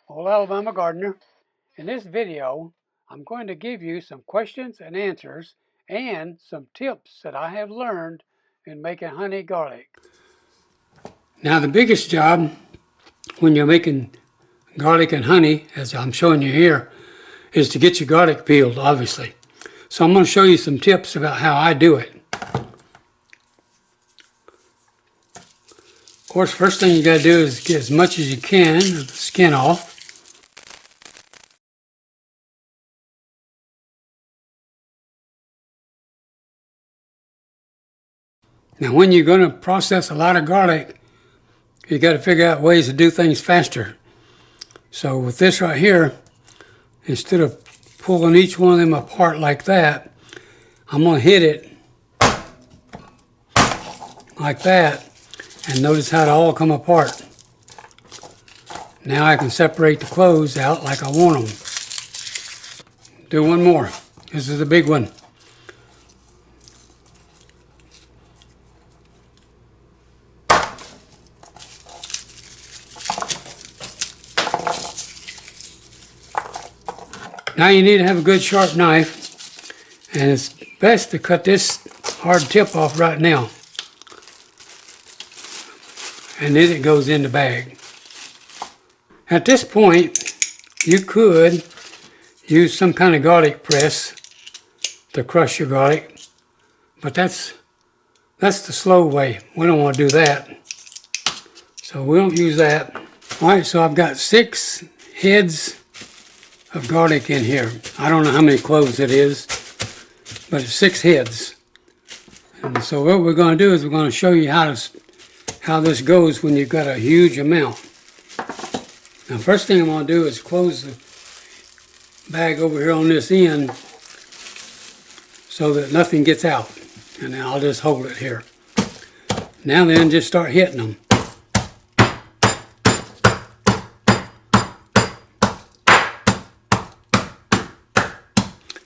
Old Alabama Gardener. In this video, I'm going to give you some questions and answers and some tips that I have learned in making honey garlic. Now the biggest job when you're making garlic and honey, as I'm showing you here, is to get your garlic peeled, obviously. So I'm going to show you some tips about how I do it. Of course, first thing you got to do is get as much as you can of the skin off. Now when you're going to process a lot of garlic, you got to figure out ways to do things faster. So with this right here, instead of pulling each one of them apart like that, I'm going to hit it like that, and notice how it all come apart. Now I can separate the cloves out like I want them. Do one more. This is a big one. Now you need to have a good sharp knife, and it's best to cut this hard tip off right now. And then it goes in the bag. At this point, you could use some kind of garlic press to crush your garlic, but that's the slow way. We don't want to do that. So we don't use that. All right, so I've got 6 heads of garlic in here. I don't know how many cloves it is, but it's 6 heads. And so what we're going to do is we're going to show you how this goes when you've got a huge amount. Now first thing I'm going to do is close the bag over here on this end so that nothing gets out. And then I'll just hold it here. Now then, just start hitting them.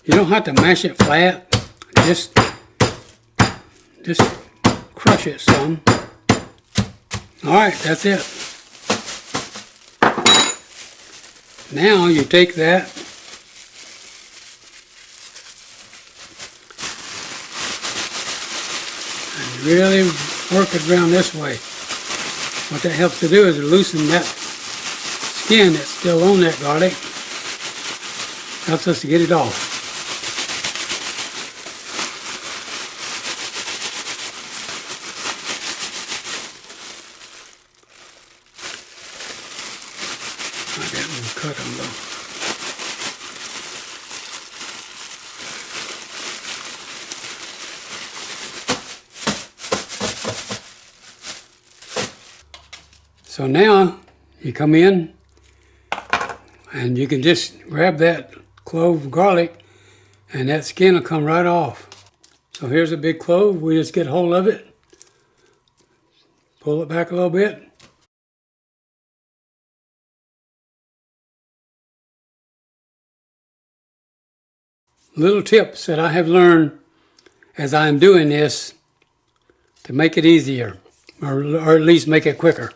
You don't have to mash it flat, just crush it some. Alright, that's it. Now you take that and really work it around this way. What that helps to do is loosen that skin that's still on that garlic. Helps us to get it off. I didn't cut them though. So now you come in and you can just grab that clove of garlic and that skin will come right off. So here's a big clove. We just get a hold of it, pull it back a little bit. Little tips that I have learned as I'm doing this to make it easier, or at least make it quicker.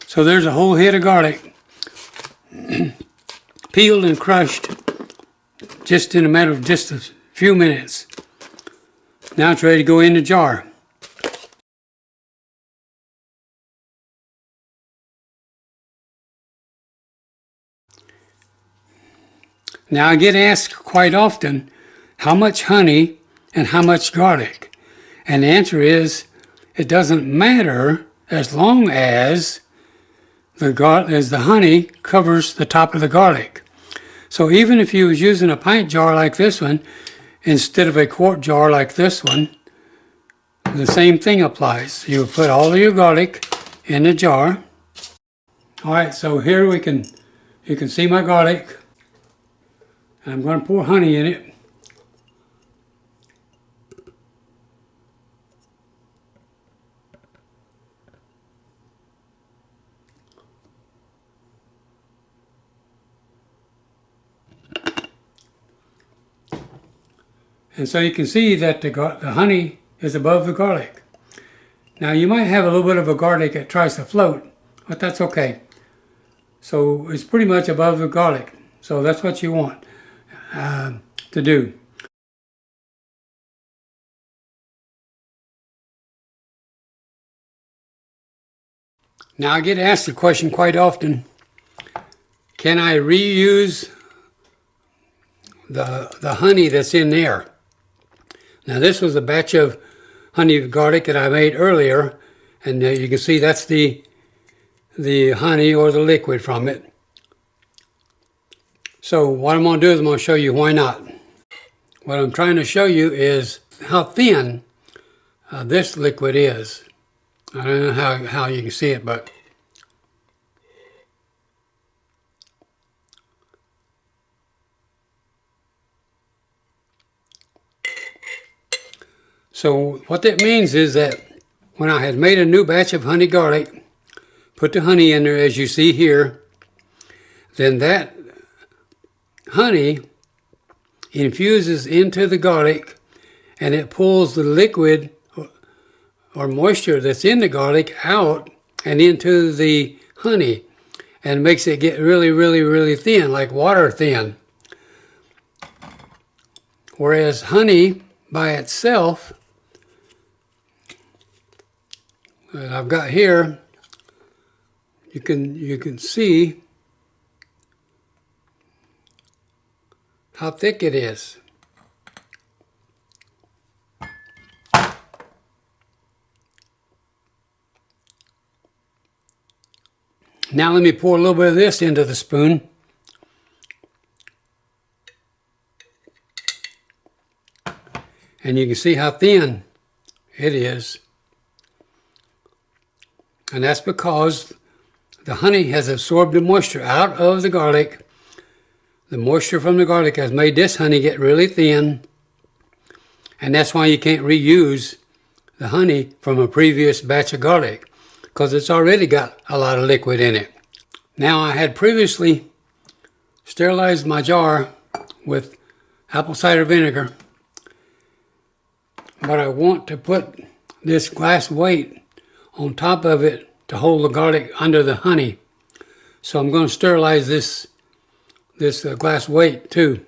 So there's a whole head of garlic peeled and crushed just in a matter of just a few minutes. Now it's ready to go in the jar. Now I get asked quite often, how much honey and how much garlic? And the answer is, it doesn't matter as long as the honey covers the top of the garlic. So even if you was using a pint jar like this one, instead of a quart jar like this one, the same thing applies. You would put all of your garlic in the jar. Alright, so here you can see my garlic. I'm going to pour honey in it. And so you can see that the honey is above the garlic. Now you might have a little bit of a garlic that tries to float, but that's okay. So it's pretty much above the garlic. So that's what you want to do. Now I get asked the question quite often, can I reuse the honey that's in there? Now this was a batch of honey garlic that I made earlier, and you can see that's the honey or the liquid from it. So what I'm going to do is I'm going to show you why not. What I'm trying to show you is how thin this liquid is. I don't know how you can see it, but so what that means is that when I had made a new batch of honey garlic, put the honey in there as you see here, then that honey infuses into the garlic and it pulls the liquid or moisture that's in the garlic out and into the honey and makes it get really, really, really thin, like water thin. Whereas honey by itself, that I've got here, you can see how thick it is. Now let me pour a little bit of this into the spoon. And you can see how thin it is. And that's because the honey has absorbed the moisture out of the garlic. The moisture from the garlic has made this honey get really thin. And that's why you can't reuse the honey from a previous batch of garlic, because it's already got a lot of liquid in it. Now I had previously sterilized my jar with apple cider vinegar, but I want to put this glass weight on top of it to hold the garlic under the honey. So I'm going to sterilize this glass weight too.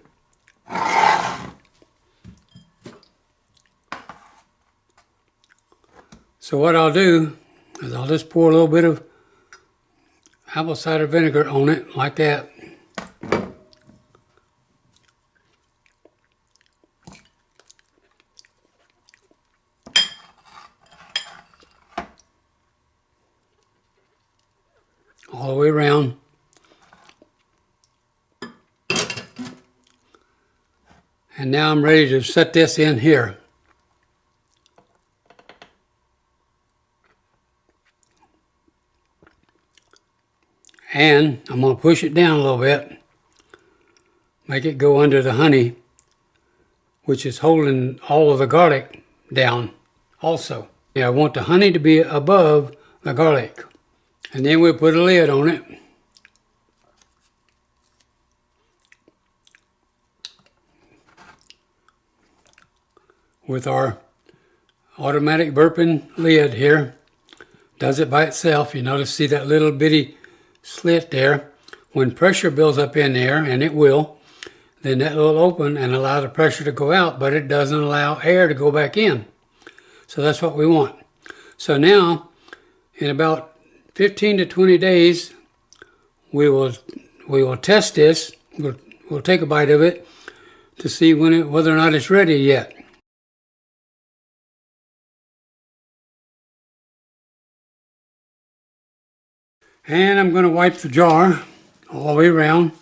So what I'll do is I'll just pour a little bit of apple cider vinegar on it like that. All the way around. And now I'm ready to set this in here. And I'm going to push it down a little bit, make it go under the honey, which is holding all of the garlic down also. Yeah, I want the honey to be above the garlic. And then we'll put a lid on it. With our automatic burping lid here. Does it by itself. You notice, see that little bitty slit there. When pressure builds up in there, and it will, then that will open and allow the pressure to go out, but it doesn't allow air to go back in. So that's what we want. So now, in about 15 to 20 days, we will test this. We'll take a bite of it to see whether or not it's ready yet. And I'm going to wipe the jar all the way around.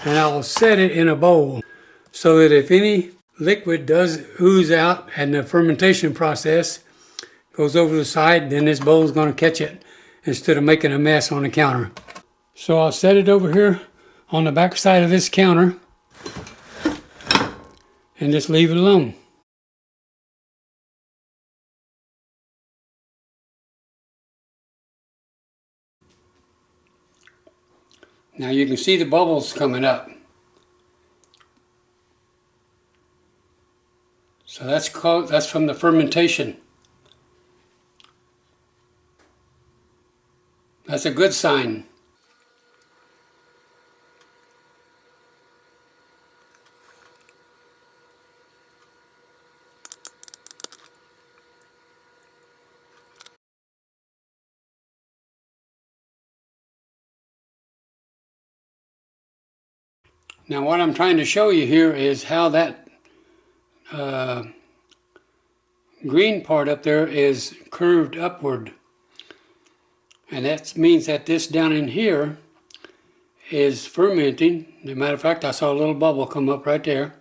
And I will set it in a bowl so that if any liquid does ooze out and the fermentation process goes over the side, then this bowl is going to catch it instead of making a mess on the counter. So I'll set it over here on the back side of this counter and just leave it alone. Now you can see the bubbles coming up. So So that's from the fermentation. That's a good sign. Now what I'm trying to show you here is how that green part up there is curved upward. And that means that this down in here is fermenting. As a matter of fact, I saw a little bubble come up right there.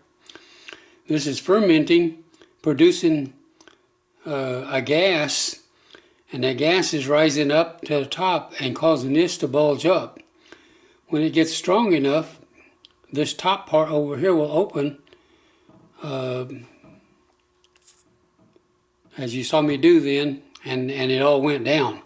This is fermenting, producing a gas, and that gas is rising up to the top and causing this to bulge up. When it gets strong enough, this top part over here will open, as you saw me do then, and it all went down.